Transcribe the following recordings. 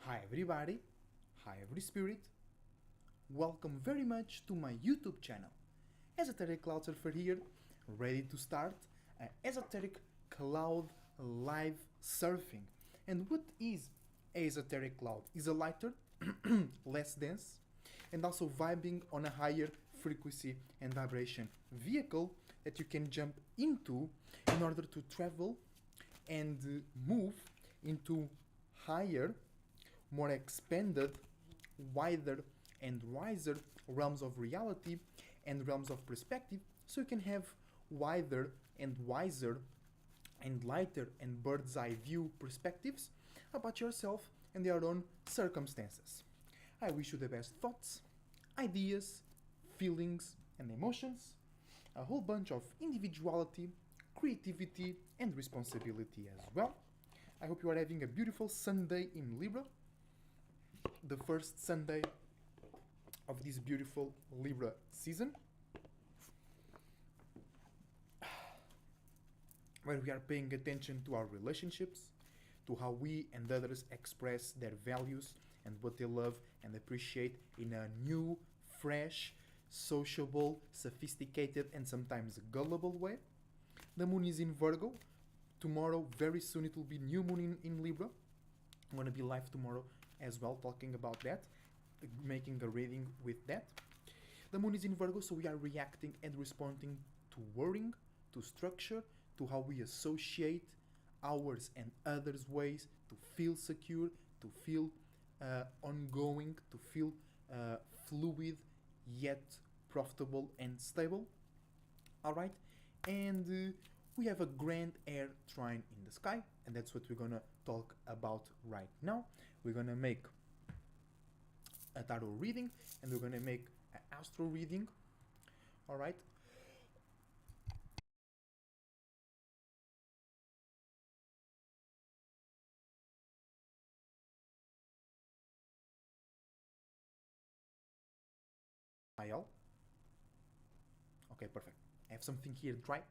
Hi everybody, hi every spirit. Welcome very much to my YouTube channel. Esoteric Cloud Surfer here, ready to start Esoteric Cloud Live Surfing. And what is Esoteric Cloud? Is a lighter, less dense, and also vibing on a higher frequency and vibration vehicle that you can jump into in order to travel and move into higher, more expanded, wider, and wiser realms of reality and realms of perspective, so you can have wider and wiser and lighter and bird's eye view perspectives about yourself and your own circumstances. I wish you the best thoughts, ideas, feelings, and emotions, a whole bunch of individuality, creativity, and responsibility as well. I hope you are having a beautiful Sunday in Libra, the first Sunday of this beautiful Libra season, where we are paying attention to our relationships, to how we and others express their values and what they love and appreciate in a new, fresh, sociable, sophisticated, and sometimes gullible way. The moon is in Virgo. Tomorrow, very soon, it will be new moon in Libra. I'm going to be live tomorrow as well, talking about that, making a reading with that. The moon is in Virgo, so we are reacting and responding to worrying, to structure, to how we associate ours and others' ways to feel secure, to feel ongoing, to feel fluid yet profitable and stable. All right, and we have a grand air trine in the sky, and that's what we're gonna talk about right now. We're gonna make a tarot reading, and we're gonna make an astro reading. All right. I'll. Okay, perfect. I have something here dry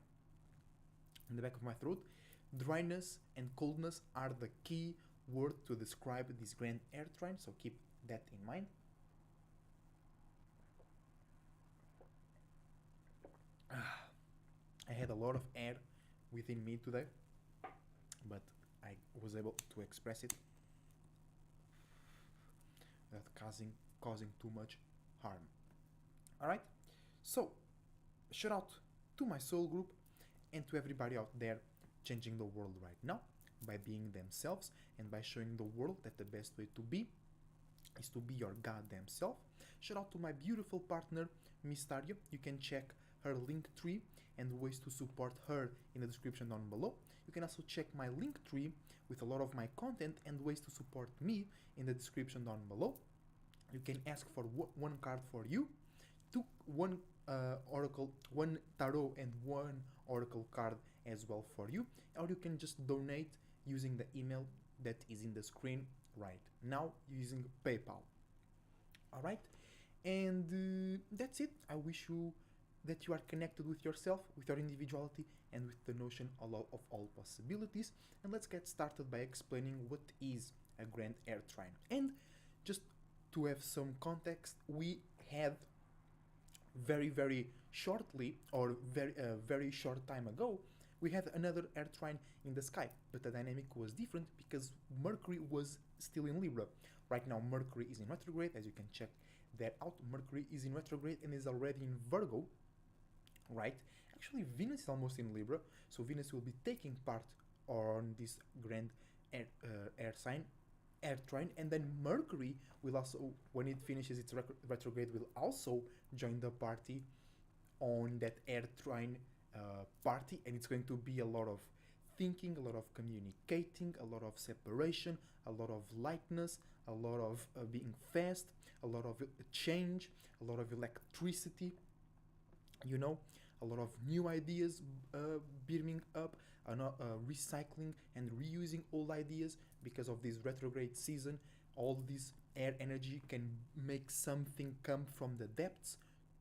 in the back of my throat. Dryness and coldness are the key word to describe this grand air trine, so keep that in mind. I had a lot of air within me today, but I was able to express it without causing too much harm. All right. So, shout out to my soul group and to everybody out there changing the world right now by being themselves and by showing the world that the best way to be is to be your goddamn self. Shout out to my beautiful partner, Miss Taria. You can check her LinkTree and ways to support her in the description down below. You can also check my LinkTree with a lot of my content and ways to support me in the description down below. You can ask for one card for you, one oracle, one tarot, and one oracle card as well for you, or you can just donate using the email that is in the screen right now using PayPal. All right, and that's it. I wish you that you are connected with yourself, with your individuality, and with the notion of all possibilities. And let's get started by explaining what is a grand air trine. And just to have some context, we had very shortly, or very short time ago, we had another air trine in the sky, but the dynamic was different because Mercury was still in Libra. Right now Mercury is in retrograde, as you can check that out. Mercury is in retrograde and is already in Virgo, right? Actually Venus is almost in Libra, so Venus will be taking part on this grand air sign, air trine, and then Mercury will also, when it finishes its retrograde, will also join the party on that air trine party, and it's going to be a lot of thinking, a lot of communicating, a lot of separation, a lot of lightness, a lot of being fast, a lot of change, a lot of electricity, you know, a lot of new ideas beaming up, recycling and reusing old ideas because of this retrograde season. All this air energy can make something come from the depths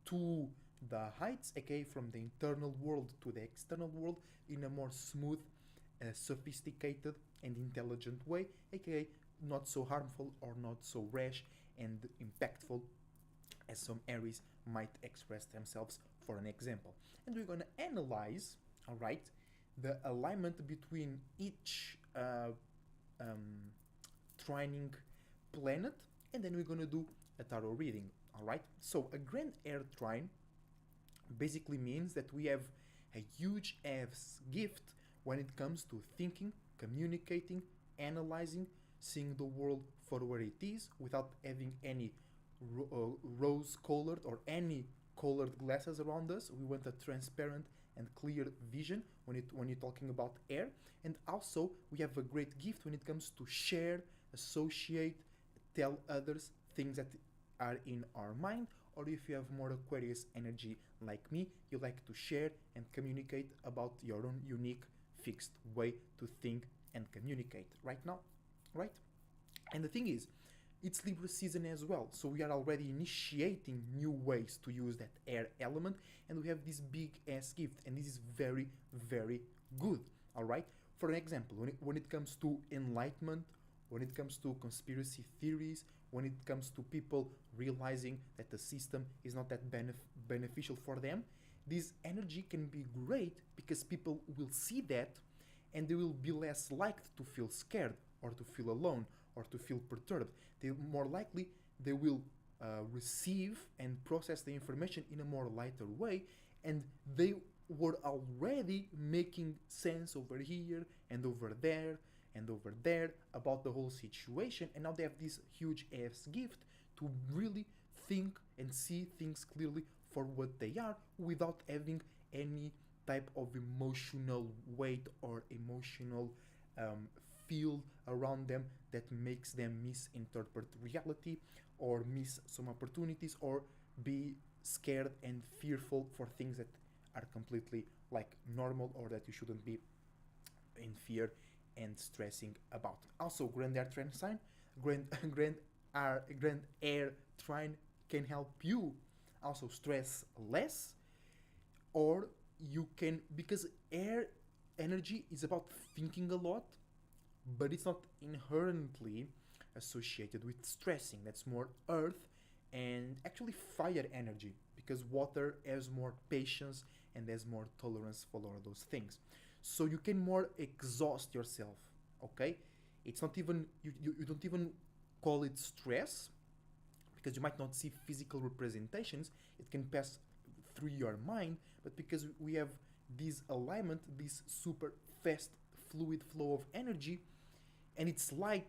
to the heights, aka from the internal world to the external world, in a more smooth, sophisticated, and intelligent way, aka not so harmful or not so rash and impactful as some Aries might express themselves, for an example. And we're going to analyze, all right, the alignment between each um, trining planet, and then we're going to do a tarot reading, all right? So a grand air trine basically means that we have a huge ass gift when it comes to thinking, communicating, analyzing, seeing the world for where it is without having any rose colored or any colored glasses around us. We want a transparent and clear vision when you're talking about air. And also we have a great gift when it comes to share, associate, tell others things that are in our mind. Or if you have more Aquarius energy like me, you like to share and communicate about your own unique fixed way to think and communicate right now, right? And the thing is, it's Libra season as well, so we are already initiating new ways to use that air element, and we have this big ass gift, and this is very, very good, all right? For an example, when it comes to enlightenment, when it comes to conspiracy theories, when it comes to people realizing that the system is not that beneficial for them, this energy can be great because people will see that and they will be less likely to feel scared or to feel alone or to feel perturbed. They more likely they will receive and process the information in a more lighter way, and they were already making sense over here and over there and over there about the whole situation, and now they have this huge ass gift to really think and see things clearly for what they are without having any type of emotional weight or emotional field around them that makes them misinterpret reality or miss some opportunities or be scared and fearful for things that are completely like normal or that you shouldn't be in fear and stressing about. Also, Grand Air Trine sign, Grand Air Trine can help you also stress less, or you can, because air energy is about thinking a lot, but it's not inherently associated with stressing. That's more earth and actually fire energy, because water has more patience and has more tolerance for all of those things. So you can more exhaust yourself, okay? It's not even, you don't even call it stress, because you might not see physical representations. It can pass through your mind, but because we have this alignment, this super fast fluid flow of energy, and it's light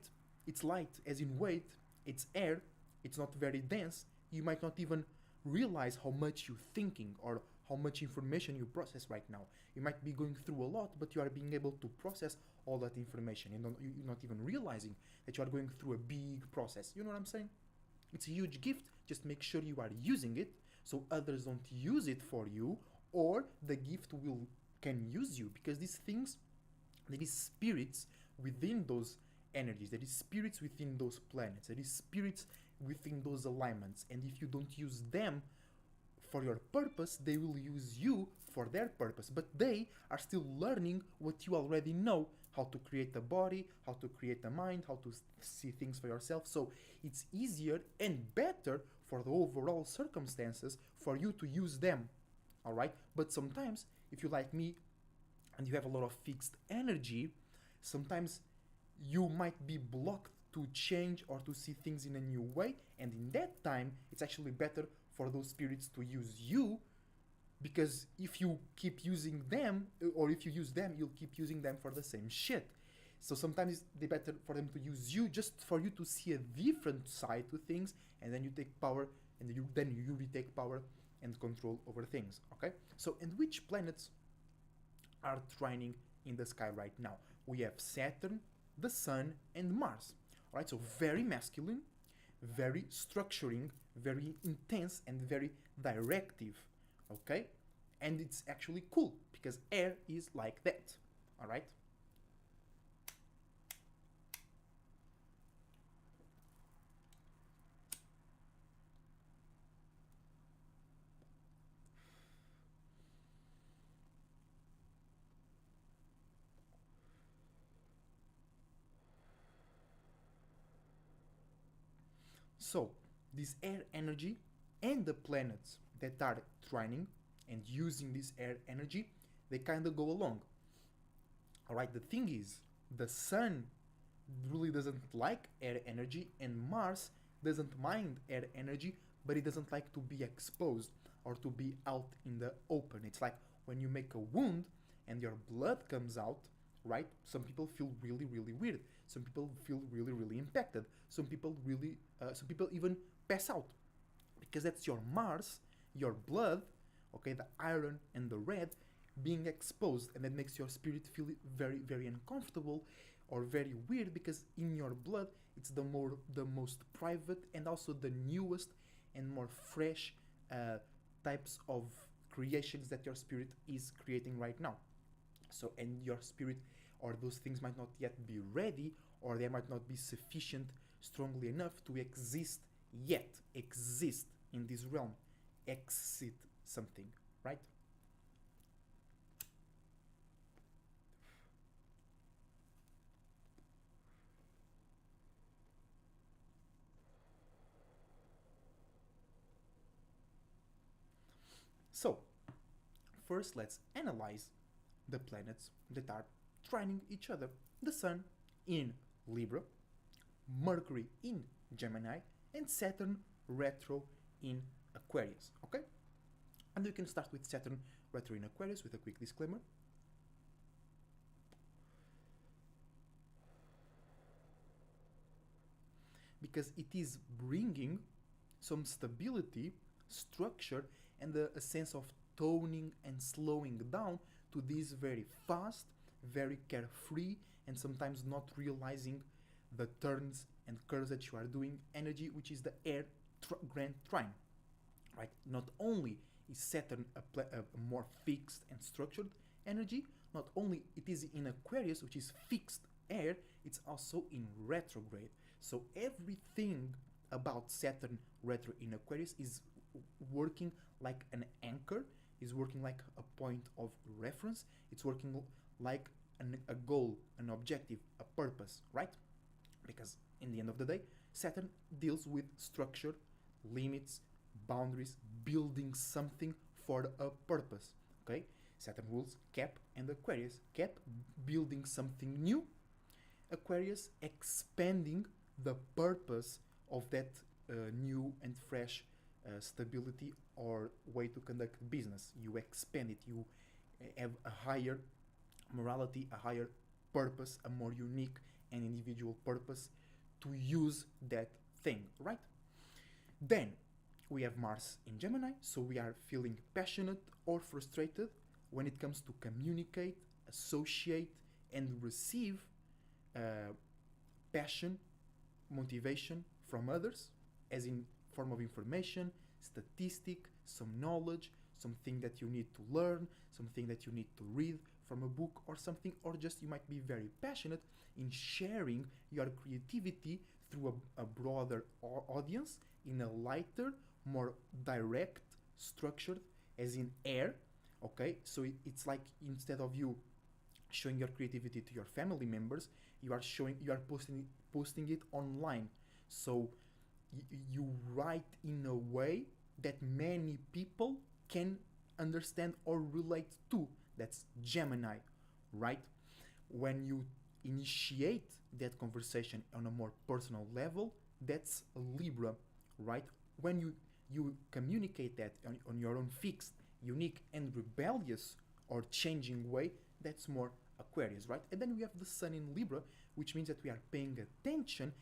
as in weight, it's air, it's not very dense, you might not even realize how much you're thinking or how much information you process right now. You might be going through a lot, but you are being able to process all that information. You're not even realizing that you are going through a big process. You know what I'm saying? It's a huge gift. Just make sure you are using it so others don't use it for you, or the gift can use you, because these things, there is spirits within those energies, there is spirits within those planets, there is spirits within those alignments, and if you don't use them for your purpose, they will use you for their purpose, but they are still learning what you already know, how to create a body, how to create a mind, how to see things for yourself. So it's easier and better for the overall circumstances for you to use them, all right? But sometimes, if you like me and you have a lot of fixed energy, sometimes you might be blocked to change or to see things in a new way, and in that time it's actually better for those spirits to use you, because if you keep using them, or if you use them, you'll keep using them for the same shit. So sometimes it's better for them to use you just for you to see a different side to things, and then you take power, and then you retake power and control over things, okay? So, and which planets are trining in the sky right now? We have Saturn, the Sun, and Mars, all right? So very masculine, very structuring, very intense, and very directive, okay? And it's actually cool because air is like that, all right? So this air energy and the planets that are trining and using this air energy, they kind of go along. All right, the thing is, the sun really doesn't like air energy, and Mars doesn't mind air energy, but it doesn't like to be exposed or to be out in the open. It's like when you make a wound and your blood comes out, right? Some people feel really, really weird. Some people feel really, really impacted. Some people even pass out because that's your Mars, your blood, okay, the iron and the red being exposed, and that makes your spirit feel very, very uncomfortable or very weird because in your blood it's the most private and also the newest and more fresh types of creations that your spirit is creating right now. So, and your spirit or those things might not yet be ready, or they might not be sufficient strongly enough to exist yet, exist in this realm, exit something, right? So, first let's analyze the planets that are trining each other. The Sun in Libra, Mercury in Gemini, and Saturn retro in Aquarius. Okay? And we can start with Saturn retro in Aquarius with a quick disclaimer. Because it is bringing some stability, structure, and a sense of toning and slowing down to this very fast, very carefree, and sometimes not realizing the turns and curves that you are doing energy, which is the air grand trine. Right? Not only is Saturn a more fixed and structured energy, not only it is in Aquarius, which is fixed air, it's also in retrograde. So everything about Saturn retro in Aquarius is working like an anchor, is working like a point of reference, it's working like a goal, an objective, a purpose, right? Because in the end of the day, Saturn deals with structure, limits, boundaries, building something for a purpose, okay? Saturn rules Cap and Aquarius. Cap building something new, Aquarius expanding the purpose of that new and fresh stability or way to conduct business. You expand it, you have a higher morality, a higher purpose, a more unique and individual purpose to use that thing, right? Then we have Mars in Gemini, so we are feeling passionate or frustrated when it comes to communicate, associate, and receive passion, motivation from others, as in form of information, statistic, some knowledge, something that you need to learn, something that you need to read from a book or something, or just you might be very passionate in sharing your creativity through a broader audience in a lighter, more direct, structured, as in air. Okay, so it's like instead of you showing your creativity to your family members, you are posting it online. So you write in a way that many people can understand or relate to. That's Gemini, right? When you initiate that conversation on a more personal level, that's Libra, right? When you communicate that on your own fixed, unique, and rebellious or changing way, that's more Aquarius, right? And then we have the Sun in Libra, which means that we are paying attention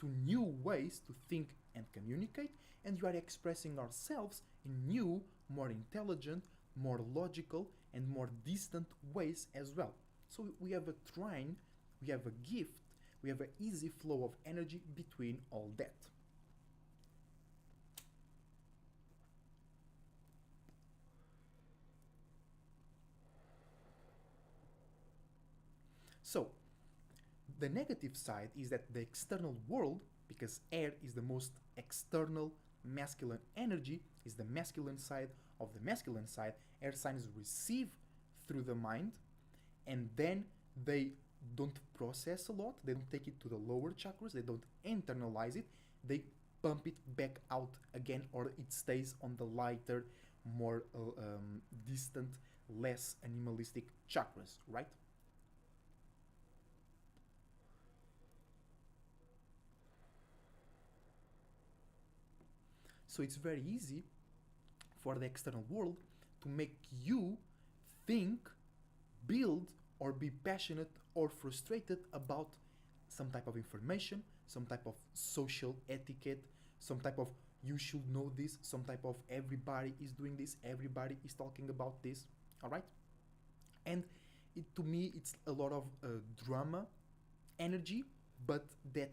to new ways to think and communicate, and you are expressing ourselves in new, more intelligent, more logical, and more distant ways as well. So we have a trine, we have a gift, we have an easy flow of energy between all that. So, the negative side is that the external world, because air is the most external masculine energy, is the masculine side of the masculine side, air signs receive through the mind, and then they don't process a lot, they don't take it to the lower chakras, they don't internalize it, they pump it back out again, or it stays on the lighter, more distant, less animalistic chakras, right? So it's very easy for the external world to make you think, build, or be passionate or frustrated about some type of information, some type of social etiquette, some type of you should know this, some type of everybody is doing this, everybody is talking about this, all right? And to me, it's a lot of drama, energy, but that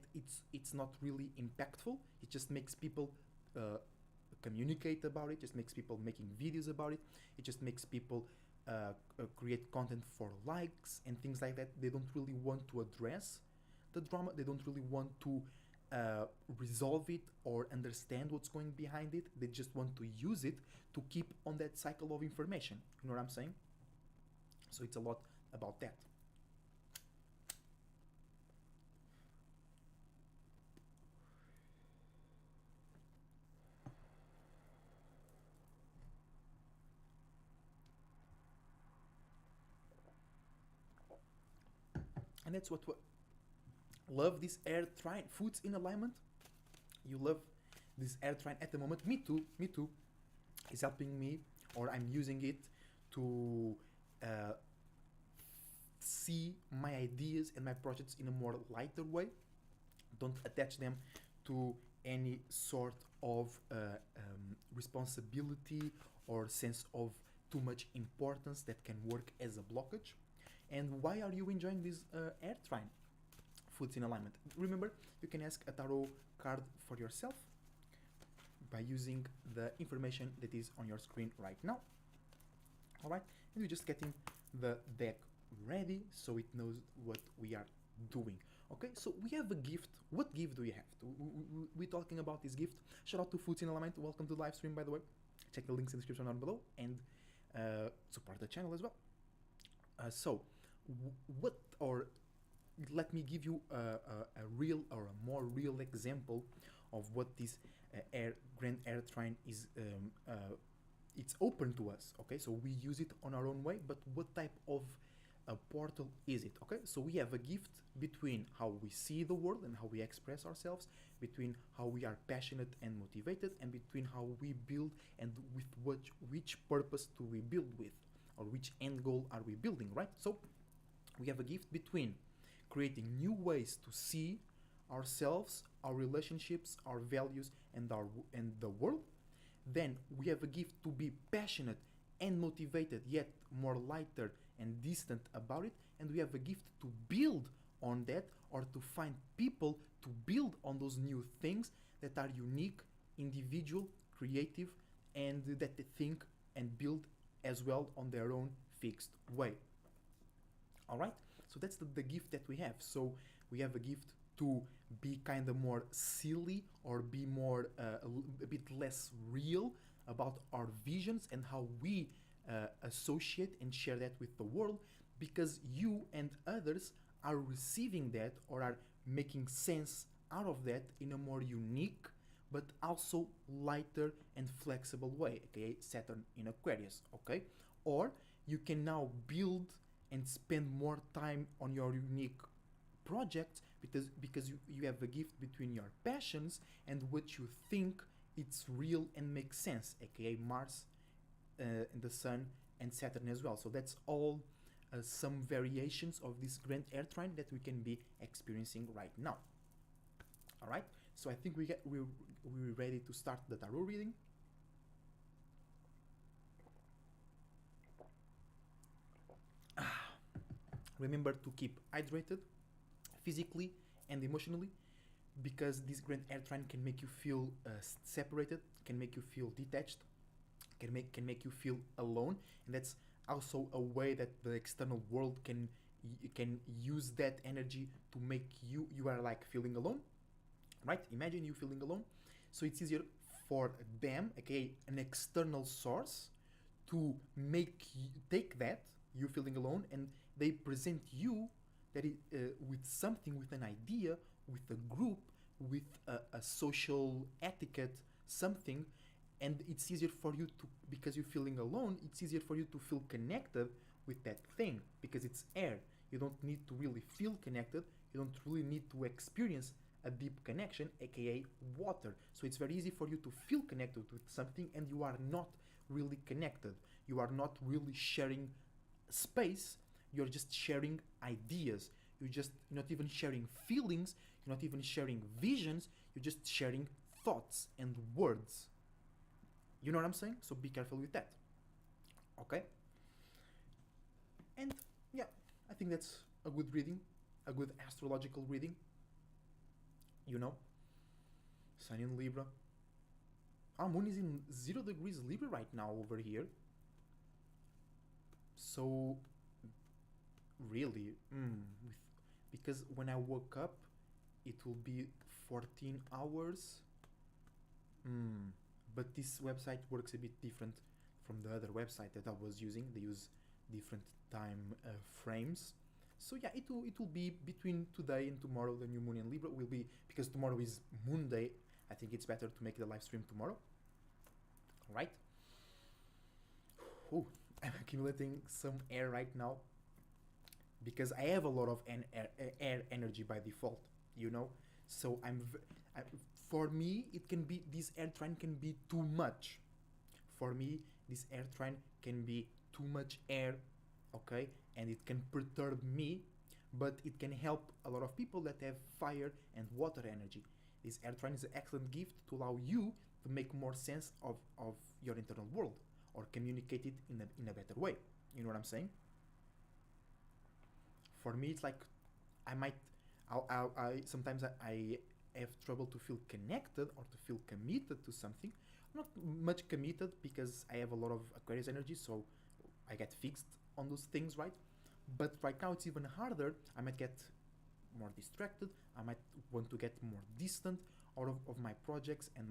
it's not really impactful. It just makes people uh, communicate about it. Just makes people making videos about it. It just makes people create content for likes and things like that. They don't really want to address the drama. They don't really want to resolve it or understand what's going behind it. They just want to use it to keep on that cycle of information. You know what I'm saying? So it's a lot about that. And that's what love this air trine foods in alignment. You love this air trine at the moment. Me too. Me too. It's helping me, or I'm using it to uh, see my ideas and my projects in a more lighter way. Don't attach them to any sort of responsibility or sense of too much importance that can work as a blockage. And why are you enjoying this air trine foods in alignment? Remember, you can ask a tarot card for yourself by using the information that is on your screen right now. All right, and you're just getting the deck ready so it knows what we are doing. Okay, so we have a gift. What gift do we have? We're talking about this gift. Shout out to Foods in Alignment. Welcome to the live stream, by the way. Check the links in the description down below and support the channel as well. So, what or let me give you a real or a more real example of what this grand air trine is. It's open to us. Okay, so we use it on our own way. But what type of a portal is it? Okay, so we have a gift between how we see the world and how we express ourselves, between how we are passionate and motivated, and between how we build and with which purpose do we build with, or which end goal are we building, right? So we have a gift between creating new ways to see ourselves, our relationships, our values, and the world. Then we have a gift to be passionate and motivated, yet more lighter and distant about it. And we have a gift to build on that, or to find people to build on those new things that are unique, individual, creative, and that they think and build as well on their own fixed way. All right, so that's the gift that we have. So we have a gift to be kind of more silly, or be more a bit less real about our visions and how we associate and share that with the world, because you and others are receiving that or are making sense out of that in a more unique but also lighter and flexible way, okay? Saturn in Aquarius, okay? Or you can now build and spend more time on your unique projects, because you have a gift between your passions and what you think it's real and makes sense, aka Mars and the Sun and Saturn as well. So that's all some variations of this grand air trine that we can be experiencing right now. All right, so I think we're ready to start the tarot reading. Remember to keep hydrated physically and emotionally, because this grand air trine can make you feel separated, can make you feel detached, can make you feel alone, and that's also a way that the external world can use that energy to make you are like feeling alone, right? Imagine you feeling alone, so it's easier for them, okay, an external source, to make you take that you feeling alone, and they present you that with something, with an idea, with a group with a social etiquette, something, and it's easier for you to, because you're feeling alone, it's easier for you to feel connected with that thing because it's air. You don't need to really feel connected, you don't really need to experience a deep connection, aka water. So it's very easy for you to feel connected with something and you are not really connected. You are not really sharing space, you're just sharing ideas. You're not even sharing feelings, you're not even sharing visions, you're just sharing thoughts and words. You know what I'm saying? So be careful with that. Okay? And yeah, I think that's a good reading, a good astrological reading. You know? Sun in Libra. Our moon is in 0 degrees Libra right now over here. So, really, because when I woke up, it will be 14 hours. But this website works a bit different from the other website that I was using. They use different time frames. So yeah, it will be between today and tomorrow. The new moon in Libra will be, because tomorrow is Moon Day. I think it's better to make the live stream tomorrow. Right? Ooh, I'm accumulating some air right now because I have a lot of air energy by default. You know, so for me it can be, this air trine can be too much. For me, this air trine can be too much air, okay, and it can perturb me, but it can help a lot of people that have fire and water energy. This air trine is an excellent gift to allow you to make more sense of your internal world or communicate it in a better way. You know what I'm saying? For me, it's like I might, I sometimes I have trouble to feel connected or to feel committed to something. Not much committed because I have a lot of Aquarius energy, so I get fixed on those things, right? But right now it's even harder. I might get more distracted. I might want to get more distant out of my projects and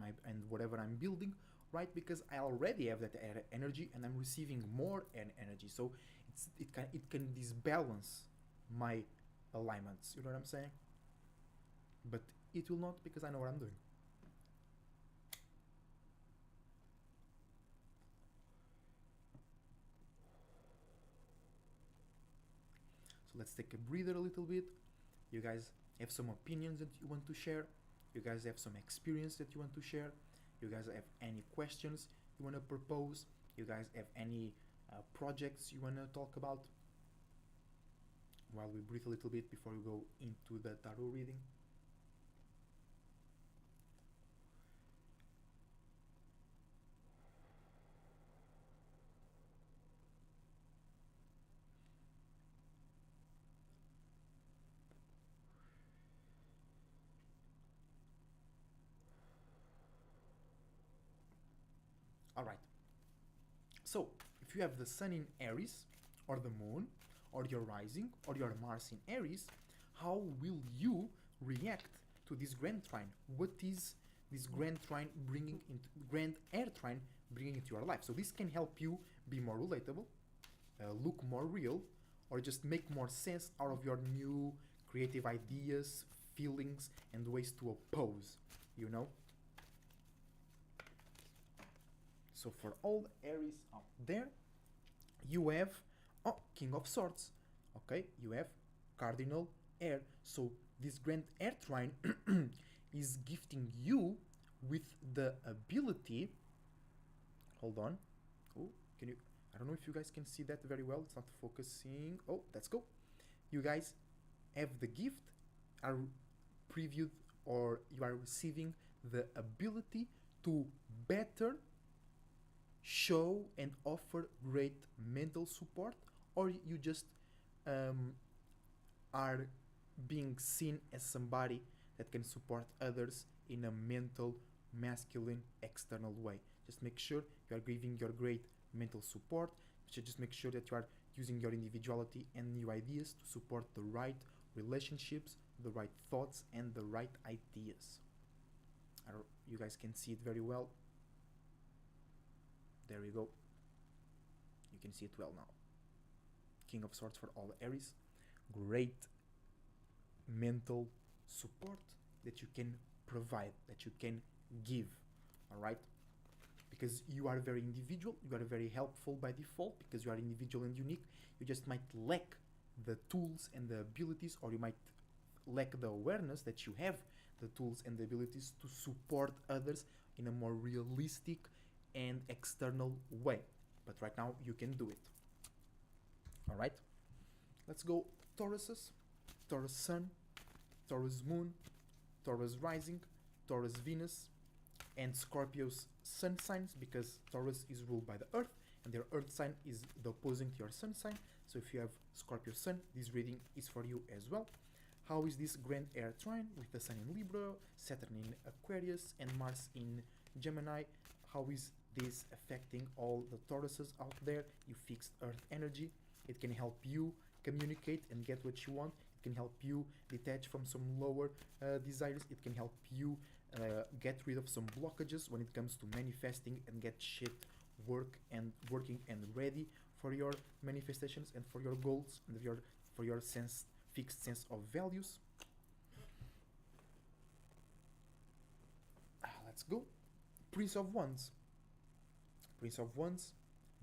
whatever I'm building, right? Because I already have that energy and I'm receiving more energy. So it can disbalance my alignments. You know what I'm saying? But it will not, because I know what I'm doing. So let's take a breather a little bit. You guys have some opinions that you want to share. You guys have some experience that you want to share. You guys have any questions you want to propose. You guys have any projects you want to talk about. While we breathe a little bit before we go into the tarot reading. Alright, so if you have the sun in Aries, or the moon, or your rising, or your Mars in Aries, how will you react to this grand trine? What is this grand trine bringing into, grand air trine bringing into your life? So this can help you be more relatable, look more real, or just make more sense out of your new creative ideas, feelings, and ways to oppose, you know? So for all the Aries out there, you have King of Swords. Okay, you have Cardinal Air. So this Grand Air Trine is gifting you with the ability. Hold on. Oh, can you? I don't know if you guys can see that very well. It's not focusing. Oh, let's go. You guys have the gift, are previewed, or you are receiving the ability to better show and offer great mental support, or you just are being seen as somebody that can support others in a mental, masculine, external way. Just make sure you are giving your great mental support. You should just make sure that you are using your individuality and new ideas to support the right relationships, the right thoughts, and the right ideas. You guys can see it very well. There we go. You can see it well now. King of Swords for all the Aries. Great mental support that you can provide, that you can give. All right, because you are very individual, you are very helpful by default because you are individual and unique. You just might lack the tools and the abilities, or you might lack the awareness that you have the tools and the abilities to support others in a more realistic and external way. But right now you can do it. All right, let's go Tauruses. Taurus Sun, Taurus Moon, Taurus Rising, Taurus Venus, and Scorpio's Sun signs, because Taurus is ruled by the Earth and their Earth sign is the opposing to your Sun sign. So if you have Scorpio Sun, this reading is for you as well. How is this Grand Air Trine with the Sun in Libra, Saturn in Aquarius, and Mars in Gemini? How is this affecting all the Tauruses out there? You fixed Earth energy. It can help you communicate and get what you want. It can help you detach from some lower desires. It can help you get rid of some blockages when it comes to manifesting and get shit working and ready for your manifestations and for your goals and for your fixed sense of values. Let's go. Prince of Wands. Prince of Wands,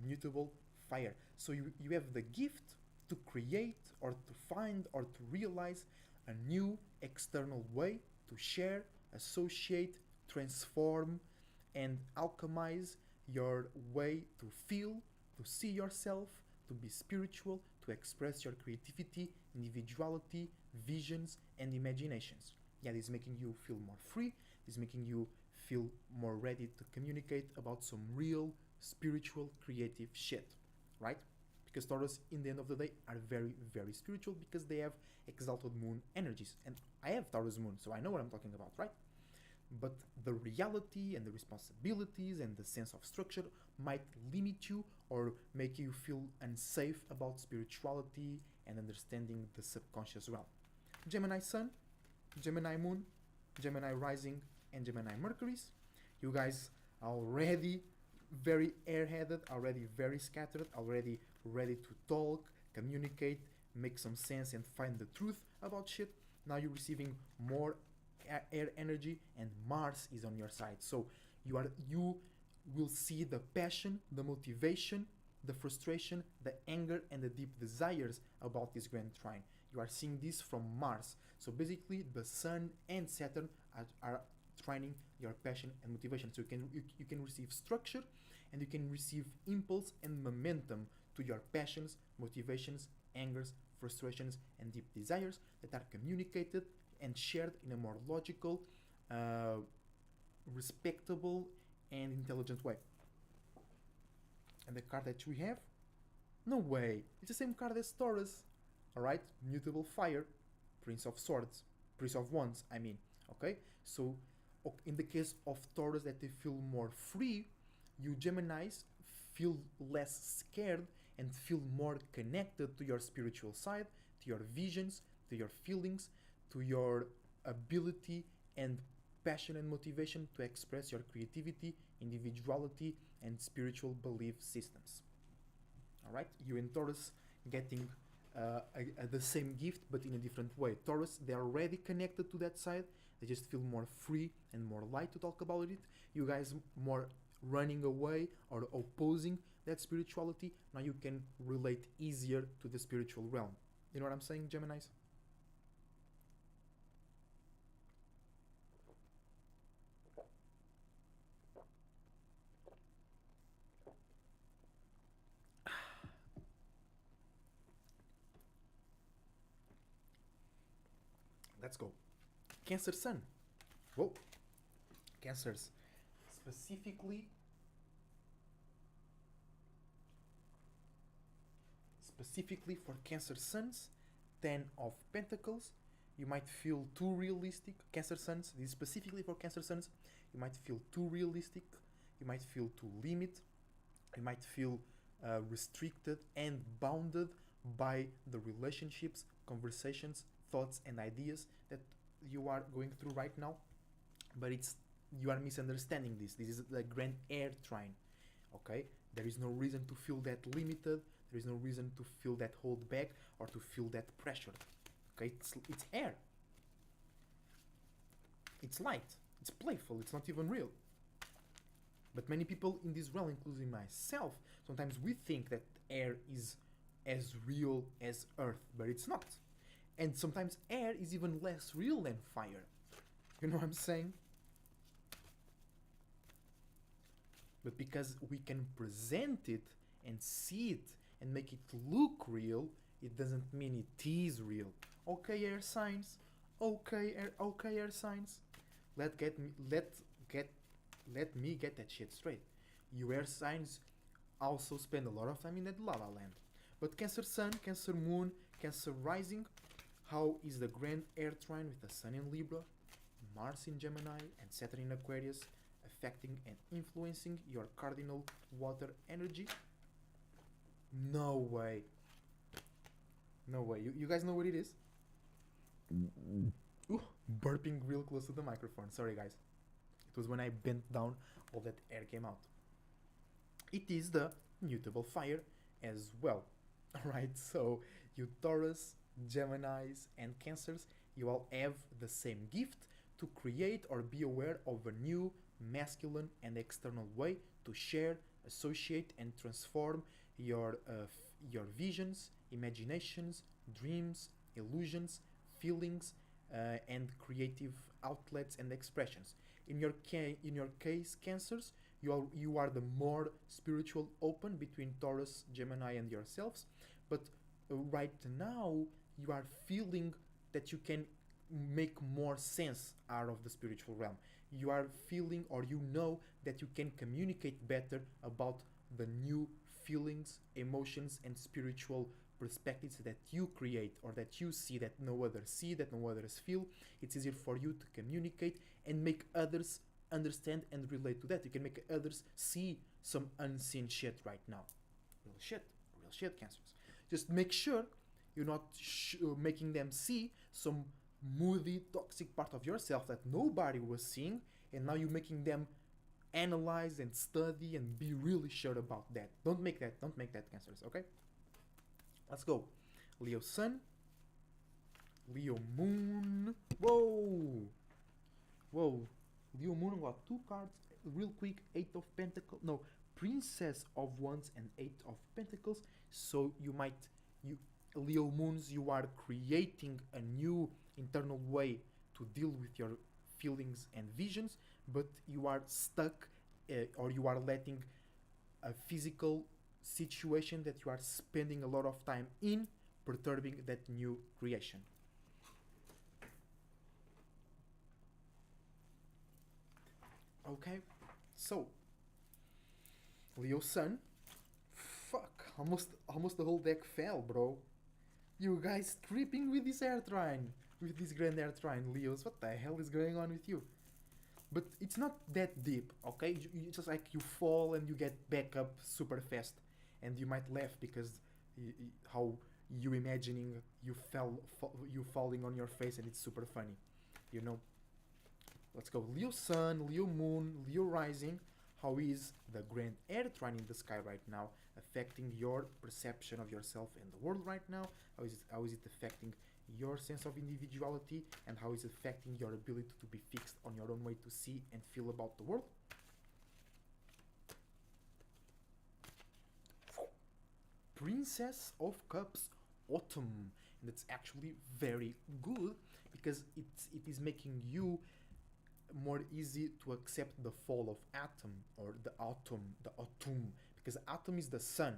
mutable fire. So you have the gift to create or to find or to realize a new external way to share, associate, transform, and alchemize your way to feel, to see yourself, to be spiritual, to express your creativity, individuality, visions, and imaginations. Yeah, this is making you feel more free. This is making you feel more ready to communicate about some real spiritual creative shit, right? Because Taurus, in the end of the day, are very, very spiritual because they have exalted moon energies. And I have Taurus moon, so I know what I'm talking about, right? But the reality and the responsibilities and the sense of structure might limit you or make you feel unsafe about spirituality and understanding the subconscious realm. Gemini Sun, Gemini Moon, Gemini Rising, and Gemini Mercury's. You guys are already very airheaded, already very scattered, already ready to talk, communicate, make some sense, and find the truth about shit. Now you're receiving more air energy, and Mars is on your side. So you will see the passion, the motivation, the frustration, the anger, and the deep desires about this grand trine. You are seeing this from Mars. So basically, the Sun and Saturn are trining your passion and motivation. So you can receive structure, and you can receive impulse and momentum to your passions, motivations, angers, frustrations, and deep desires that are communicated and shared in a more logical, respectable, and intelligent way. And the card that we have, no way, it's the same card as Taurus. Alright, mutable fire, Prince of Swords, Prince of Wands, I mean. Okay, so in the case of Taurus, that they feel more free, you Geminis feel less scared and feel more connected to your spiritual side, to your visions, to your feelings, to your ability and passion and motivation to express your creativity, individuality, and spiritual belief systems. Alright, you and Taurus getting the same gift but in a different way. Taurus, they are already connected to that side. They just feel more free and more light to talk about it. You guys more running away or opposing that spirituality. Now you can relate easier to the spiritual realm. You know what I'm saying, Geminis? Let's go. Cancer Sun. Whoa. Cancers. Specifically for Cancer Suns, 10 of Pentacles. You might feel too realistic. Cancer Suns, this is specifically for Cancer Suns. You might feel too realistic. You might feel too limit. You might feel restricted and bounded by the relationships, conversations, thoughts, and ideas that you are going through right now. But you are misunderstanding this. This is the Grand Air Trine. Okay? There is no reason to feel that limited. There is no reason to feel that hold back or to feel that pressure. Okay? It's air. It's light, it's playful, it's not even real. But many people in this realm, including myself, sometimes we think that air is as real as earth, but it's not. And sometimes air is even less real than fire. You know what I'm saying? But because we can present it and see it and make it look real, it doesn't mean it is real. Okay, air signs. Okay, air signs. Let me get that shit straight. You air signs also spend a lot of time in that lava land. But Cancer Sun, Cancer Moon, Cancer Rising, how is the grand air trine with the Sun in Libra, Mars in Gemini, and Saturn in Aquarius affecting and influencing your cardinal water energy? No way. No way. You guys know what it is? Ooh, burping real close to the microphone. Sorry, guys. It was when I bent down, all that air came out. It is the mutable fire as well. Alright, so you Taurus, Geminis, and Cancers, you all have the same gift to create or be aware of a new, masculine, and external way to share, associate, and transform your visions, imaginations, dreams, illusions, feelings, and creative outlets and expressions. In your case, Cancers, you are the more spiritual open between Taurus, Gemini, and yourselves. But right now, you are feeling that you can make more sense out of the spiritual realm. You are feeling, or you know, that you can communicate better about the new feelings, emotions, and spiritual perspectives that you create or that you see that no others see, that no others feel. It's easier for you to communicate and make others understand and relate to that. You can make others see some unseen shit right now. Real shit, Cancers. Just make sure you're not making them see some moody, toxic part of yourself that nobody was seeing, and now you're making them analyze and study and be really sure about that. Don't make that, Cancers, okay? Let's go. Leo Sun, Leo Moon. Whoa! Leo Moon got two cards real quick. Eight of Pentacles. No, Princess of Wands and Eight of Pentacles. So Leo Moons, you are creating a new internal way to deal with your feelings and visions, but you are stuck or you are letting a physical situation that you are spending a lot of time in perturbing that new creation. Okay, so Leo Sun, fuck, almost the whole deck fell, bro. You guys tripping with this air trine, with this grand air trine, Leos. What the hell is going on with you? But it's not that deep, okay? It's just like you fall and you get back up super fast, and you might laugh because how you imagining you falling on your face, and it's super funny, you know. Let's go. Leo Sun, Leo Moon, Leo Rising. How is the grand air trine in the sky right now affecting your perception of yourself and the world right now? How is it affecting your sense of individuality, and how is it affecting your ability to be fixed on your own way to see and feel about the world? Princess of Cups, Autumn. And it's actually very good because it is making you more easy to accept the fall of Atom, or the autumn, because Atom is the sun,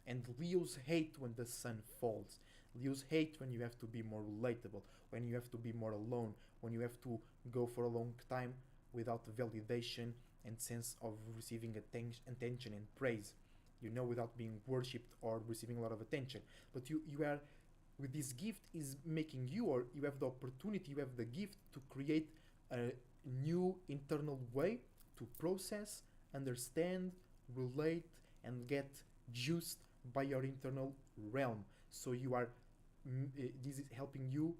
and Leos hate when the sun falls. Leos hate when you have to be more relatable, when you have to be more alone, when you have to go for a long time without validation and sense of receiving attention and praise, you know, without being worshipped or receiving a lot of attention. But you are, with this gift, is making you, or you have the opportunity, you have the gift to create a new internal way to process, understand, relate, and get juiced by your internal realm. So you are, this is helping you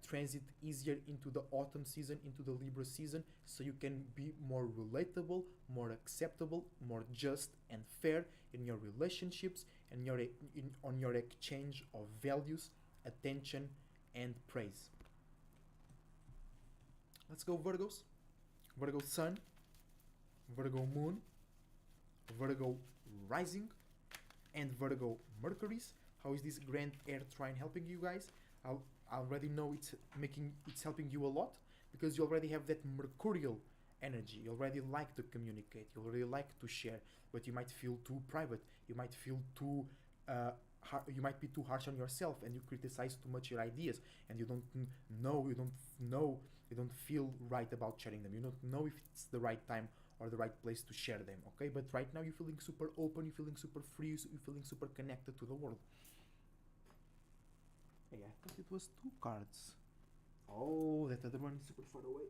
transit easier into the autumn season, into the Libra season, so you can be more relatable, more acceptable, more just and fair in your relationships and on your exchange of values, attention, and praise. Let's go Virgos. Virgo Sun, Virgo Moon, Virgo Rising, and Virgo Mercury's. How is this grand air trine helping you guys? I already know it's helping you a lot because you already have that mercurial energy. You already like to communicate. You already like to share, but you might feel too private. You might feel too you might be too harsh on yourself, and you criticize too much your ideas, and you don't feel right about sharing them. You don't know if it's the right time or the right place to share them. Okay, but right now you're feeling super open. You're feeling super free. You're feeling super connected to the world. Hey, I thought it was 2 cards. Oh, that other one is super far away.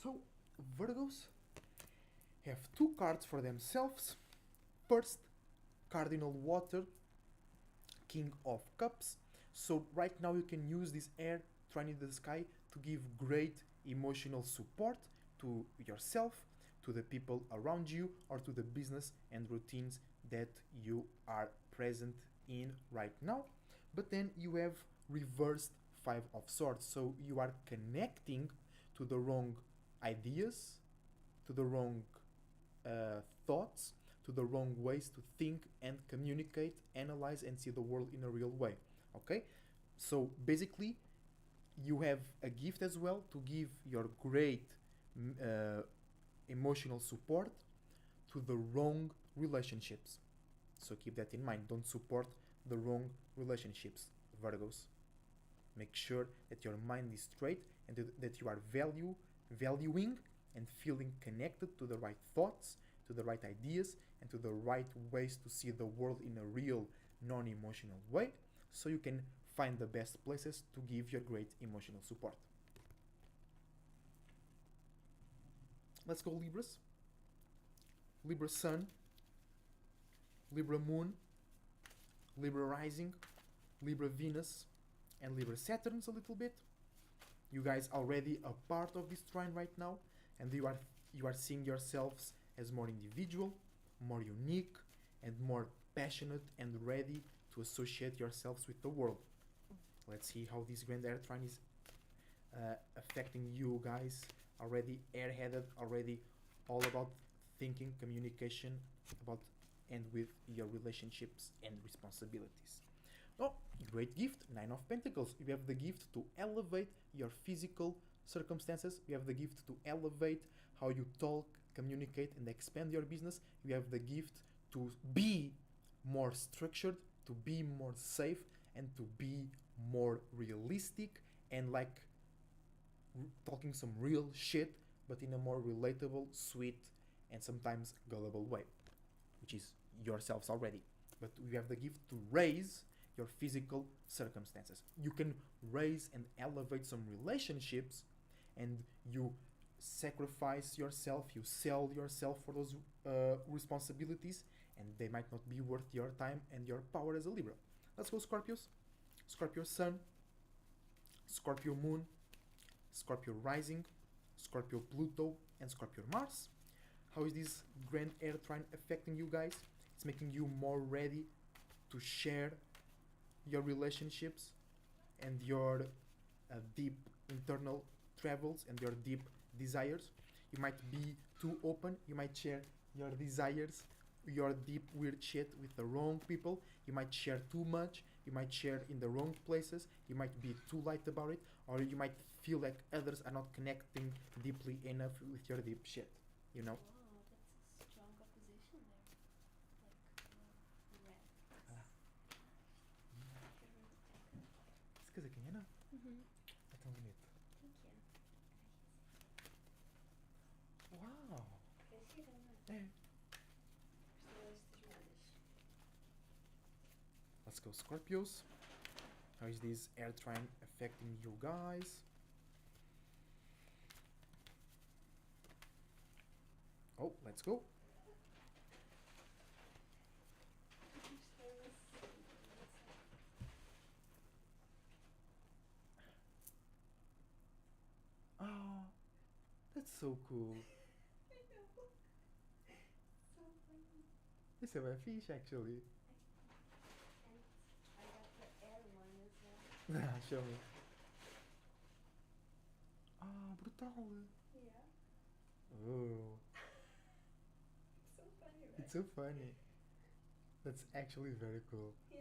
So, Virgos have 2 cards for themselves. First, Cardinal Water, King of Cups. So right now you can use this air trine in the sky to give great emotional support to yourself, to the people around you, or to the business and routines that you are present in right now. But then you have reversed 5 of Swords. So you are connecting to the wrong ideas, to the wrong thoughts, to the wrong ways to think and communicate, analyze, and see the world in a real way. Okay? So basically, you have a gift as well to give your great emotional support to the wrong relationships. So keep that in mind. Don't support the wrong relationships, Virgos. Make sure that your mind is straight and that you are valuing and feeling connected to the right thoughts, to the right ideas, and to the right ways to see the world in a real, non-emotional way, so you can find the best places to give your great emotional support. Let's go Libras. Libra Sun, Libra Moon, Libra Rising, Libra Venus, and Libra Saturn a little bit. You guys are already a part of this trine right now, and you are seeing yourselves as more individual, more unique, and more passionate and ready to associate yourselves with the world. Let's see how this grand air trine is affecting you guys. Already airheaded, already all about thinking, communication, about and with your relationships and responsibilities. Oh, great gift, 9 of Pentacles. You have the gift to elevate your physical circumstances. You have the gift to elevate how you talk, communicate, and expand your business. You have the gift to be more structured, to be more safe, and to be more realistic and like talking some real shit, but in a more relatable, sweet, and sometimes gullible way, which is yourselves already. But you have the gift to raise your physical circumstances. You can raise and elevate some relationships, and you sacrifice yourself, you sell yourself for those responsibilities, and they might not be worth your time and your power as a Libra. Let's go Scorpios. Scorpio Sun, Scorpio Moon, Scorpio Rising, Scorpio Pluto, and Scorpio Mars. How is this grand air trine affecting you guys? It's making you more ready to share your relationships and your deep internal travels and your deep desires. You might be too open. You might share your desires, your deep weird shit with the wrong people. You might share too much. You might share in the wrong places. You might be too light about it, or you might feel like others are not connecting deeply enough with your deep shit, you know? Wow, that's a strong opposition there. Like, red. Esse casaquinho é não? Uhum. É tão bonito. Thank you. Uau! Quer tirar, não é? É. Gostei destas moedas. Let's go Scorpios. How is this air trine affecting you guys? Oh, let's go. Oh, that's so cool. So funny. This is a fish actually. And I got the air one as well. Show me. Ah, brutal. Yeah. Oh, It's so funny, right? it's so funny. That's actually very cool. Yeah.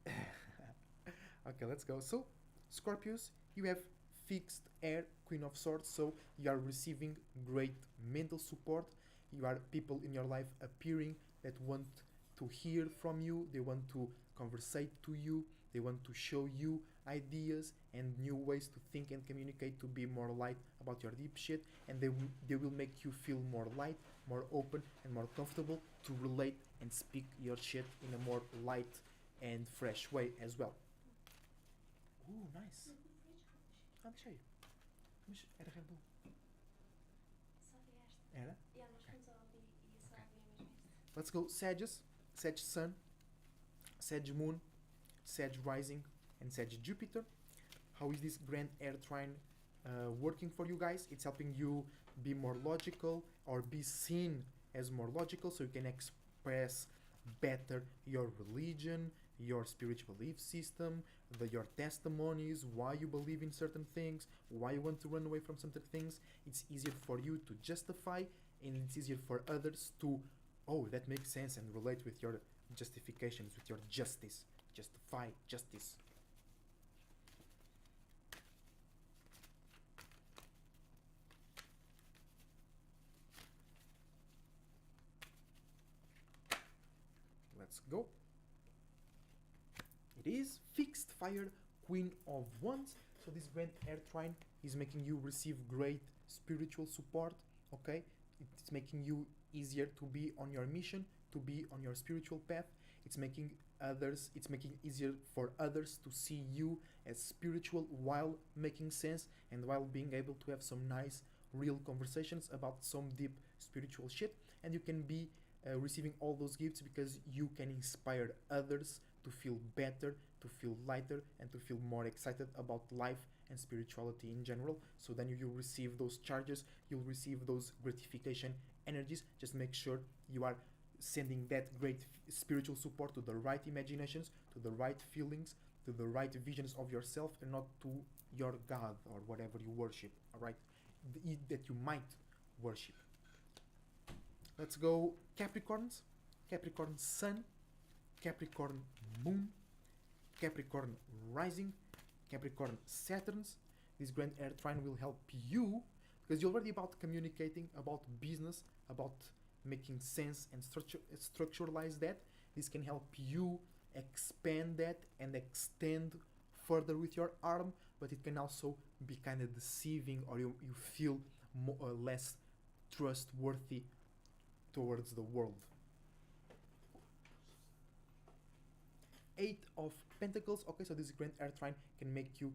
I got some. Okay, let's go. So, Scorpios, you have fixed air, Queen of Swords, so you are receiving great mental support. You are people in your life appearing that want to hear from you, they want to conversate to you, they want to show you ideas and new ways to think and communicate to be more light about your deep shit, and they will make you feel more light, more open, and more comfortable to relate and speak your shit in a more light and fresh way as well. Nice. Ah, deixa aí. Mas era Red Bull. Só vi esta. Era? Yeah, nós fomos ao hobby e só Ok. vi mesmo esta. Let's go. Sagittarius, Sag Sun, Sag Moon, Sag Rising, and Sag Jupiter. How is this grand air trine working for you guys? It's helping you be more logical or be seen as more logical so you can express better your religion, your spiritual belief system, your testimonies, why you believe in certain things, why you want to run away from certain things. It's easier for you to justify, and it's easier for others to, oh, that makes sense, and relate with your justifications, with your justice. Justify justice. Let's go. It is fixed fire, Queen of Wands. So this grand air trine is making you receive great spiritual support. Okay, it's making you easier to be on your mission, to be on your spiritual path. It's making easier for others to see you as spiritual while making sense and while being able to have some nice real conversations about some deep spiritual shit. And you can be receiving all those gifts because you can inspire others to feel better, to feel lighter, and to feel more excited about life and spirituality in general. So then you receive those charges, you'll receive those gratification energies. Just make sure you are sending that great spiritual support to the right imaginations, to the right feelings, to the right visions of yourself, and not to your God or whatever you worship, alright? That you might worship. Let's go Capricorns. Capricorn Sun, Capricorn Moon, Capricorn Rising, Capricorn Saturns. This grand air trine will help you because you're already about communicating, about business, about making sense and structuralize that. This can help you expand that and extend further with your arm, but it can also be kind of deceiving, or you feel less trustworthy towards the world. Eight of Pentacles. Okay, so this grand air trine can make you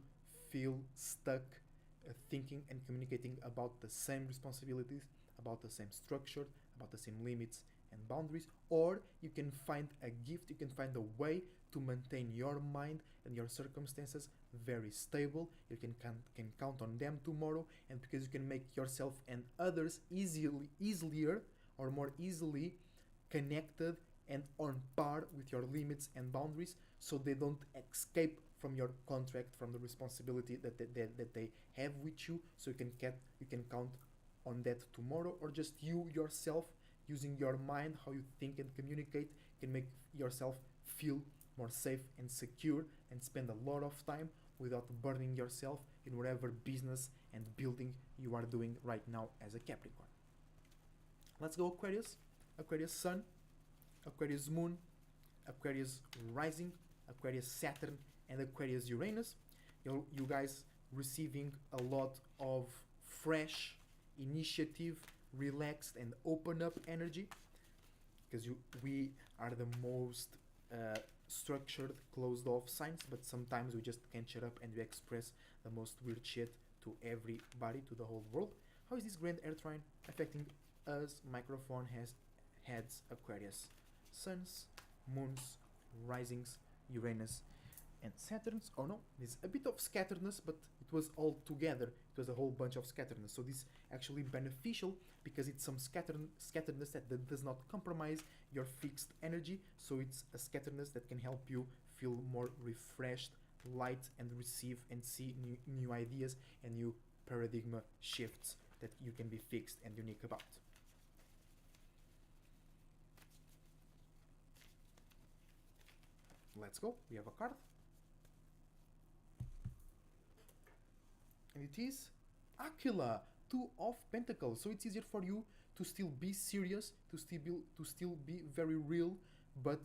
feel stuck thinking and communicating about the same responsibilities, about the same structure, about the same limits and boundaries, or you can find a gift, you can find a way to maintain your mind and your circumstances very stable. You can count on them tomorrow, and because you can make yourself and others easier or more easily connected and on par with your limits and boundaries, so they don't escape from your contract, from the responsibility that they have with you. So you can count on that tomorrow, or just you yourself using your mind, how you think and communicate, can make yourself feel more safe and secure and spend a lot of time without burning yourself in whatever business and building you are doing right now as a Capricorn. Let's go Aquarius. Aquarius Sun, Aquarius Moon, Aquarius Rising, Aquarius Saturn, and Aquarius Uranus. You guys receiving a lot of fresh initiative, relaxed and open up energy, because we are the most structured, closed off signs, but sometimes we just can't shut up and we express the most weird shit to everybody, to the whole world. How is this grand air trine affecting us? Microphone has heads Aquarius, suns, moons, risings, Uranus, and Saturns. Oh no, there's a bit of scatteredness, but it was all together. It was a whole bunch of scatteredness. So this actually beneficial because it's some scatteredness that does not compromise your fixed energy. So it's a scatteredness that can help you feel more refreshed, light and receive and see new ideas and new paradigm shifts that you can be fixed and unique about. Let's go. We have a card. And it is Aquila, Two of Pentacles. So it's easier for you to still be serious, to still be very real, but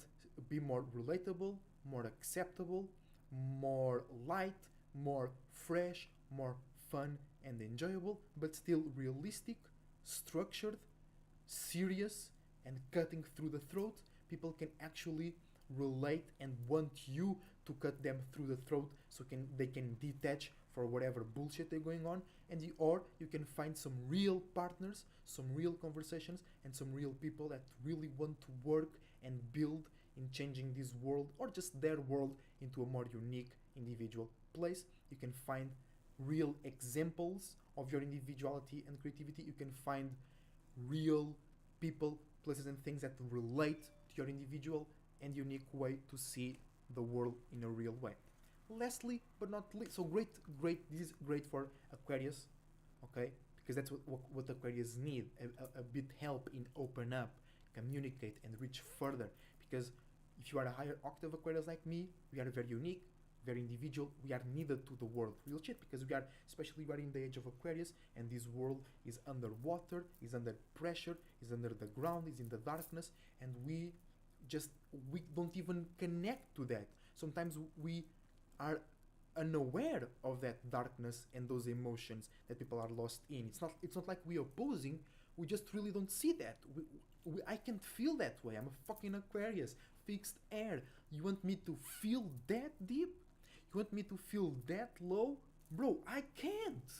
be more relatable, more acceptable, more light, more fresh, more fun and enjoyable, but still realistic, structured, serious, and cutting through the throat. People can actually relate and want you to cut them through the throat so they can detach for whatever bullshit they're going on, or you can find some real partners, some real conversations, and some real people that really want to work and build in changing this world, or just their world, into a more unique individual place. You can find real examples of your individuality and creativity. You can find real people, places, and things that relate to your individual and unique way to see the world in a real way. Lastly, but not least, so great, this is great for Aquarius, okay? Because that's what Aquarius need, a bit help in open up, communicate, and reach further. Because if you are a higher octave Aquarius like me, we are very unique, very individual. We are needed to the world, real shit, because we are, especially we are in the age of Aquarius, and this world is underwater, is under pressure, is under the ground, is in the darkness, and we don't even connect to that. Sometimes we are unaware of that darkness and those emotions that people are lost in. It's not like we are opposing. We just really don't see that. I can't feel that way. I'm a fucking Aquarius, fixed air. You want me to feel that deep? You want me to feel that low? Bro, I can't.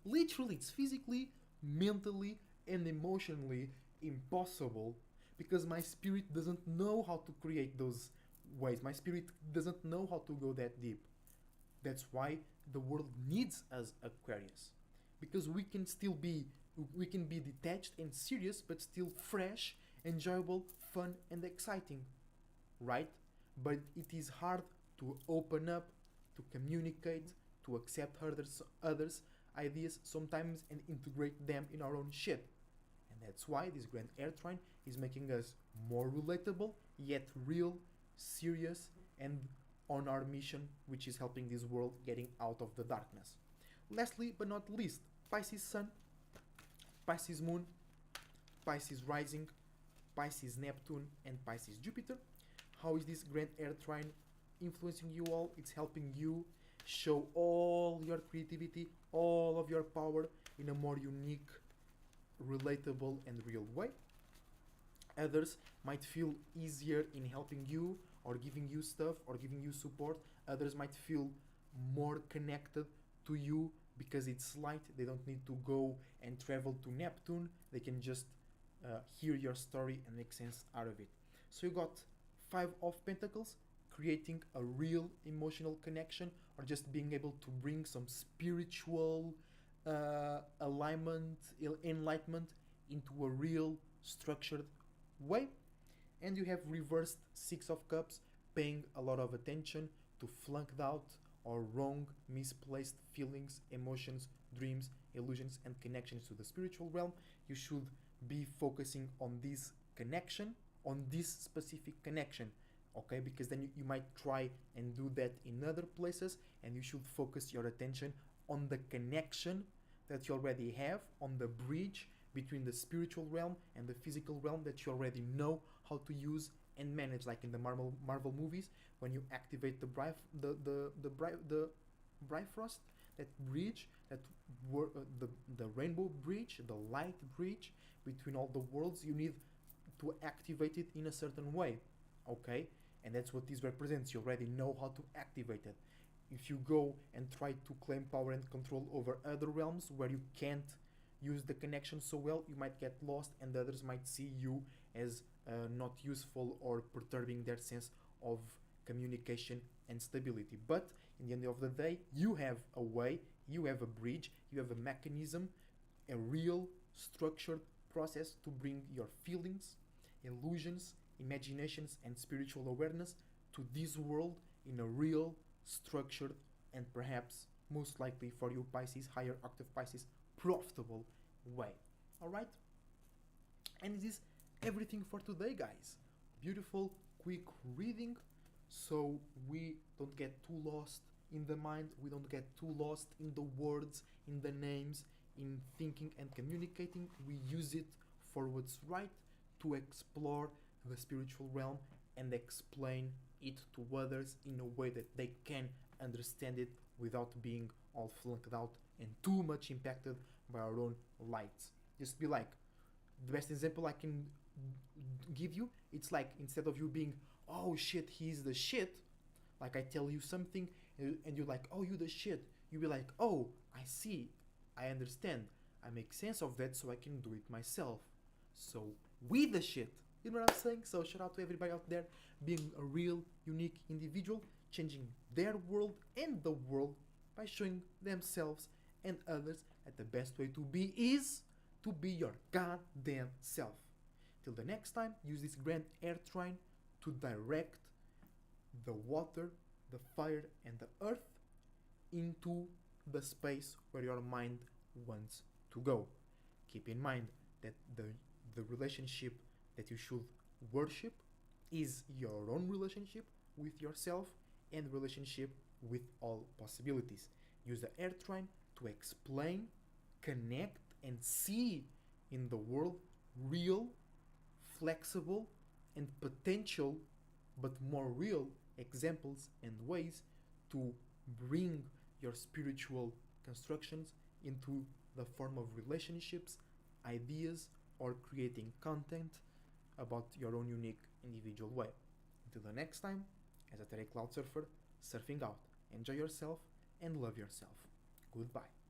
Literally, it's physically, mentally, and emotionally impossible, because my spirit doesn't know how to create those ways. My spirit doesn't know how to go that deep. That's why the world needs us, Aquarius, because we can be detached and serious, but still fresh, enjoyable, fun, and exciting, right? But it is hard to open up, to communicate, to accept others' ideas sometimes, and integrate them in our own shit. And that's why this Grand Air Trine is making us more relatable, yet real, serious, and on our mission, which is helping this world getting out of the darkness. Lastly but not least, Pisces Sun, Pisces Moon, Pisces Rising, Pisces Neptune, and Pisces Jupiter. How is this Grand Air Trine influencing you all? It's helping you show all your creativity, all of your power in a more unique, relatable, and real way. Others might feel easier in helping you or giving you stuff or giving you support. Others might feel more connected to you because it's light. They don't need to go and travel to Neptune. They can just hear your story and make sense out of it. So you got Five of Pentacles, creating a real emotional connection, or just being able to bring some spiritual alignment, enlightenment into a real structured way. And you have reversed Six of Cups, paying a lot of attention to flunked out or wrong, misplaced feelings, emotions, dreams, illusions, and connections to the spiritual realm. You should be focusing on this connection, on this specific connection, okay? Because then you might try and do that in other places, and you should focus your attention on the connection that you already have, on the bridge between the spiritual realm and the physical realm that you already know how to use and manage, like in the Marvel movies, when you activate the Bifrost, that bridge, the rainbow bridge, the light bridge between all the worlds. You need to activate it in a certain way, okay? And that's what this represents. You already know how to activate it. If you go and try to claim power and control over other realms where you can't use the connection so well, you might get lost, and others might see you as not useful or perturbing their sense of communication and stability. But in the end of the day, you have a way, you have a bridge, you have a mechanism, a real structured process to bring your feelings, illusions, imaginations, and spiritual awareness to this world in a real, structured, and perhaps, most likely for you Pisces, higher octave Pisces, profitable way. Alright? And this is everything for today, guys. Beautiful, quick reading, so we don't get too lost in the mind, we don't get too lost in the words, in the names, in thinking and communicating. We use it for what's right, to explore the spiritual realm and explain it to others in a way that they can understand it without being all flunked out and too much impacted by our own lights. Just be like, the best example I can give you, it's like, instead of you being, oh shit, he's the shit, like I tell you something and you're like, oh, you the shit, you be like, oh, I see, I understand, I make sense of that, so I can do it myself. So we the shit, you know what I'm saying? So shout out to everybody out there being a real unique individual, changing their world and the world by showing themselves and others that the best way to be is to be your goddamn self. Till the next time, use this grand air trine to direct the water, the fire, and the earth into the space where your mind wants to go. Keep in mind that the relationship that you should worship is your own relationship with yourself and relationship with all possibilities. Use the air trine to explain, connect, and see in the world real, flexible, and potential, but more real examples and ways to bring your spiritual constructions into the form of relationships, ideas, or creating content about your own unique individual way. Until the next time, as a Terry Cloud Surfer, surfing out. Enjoy yourself and love yourself. Goodbye.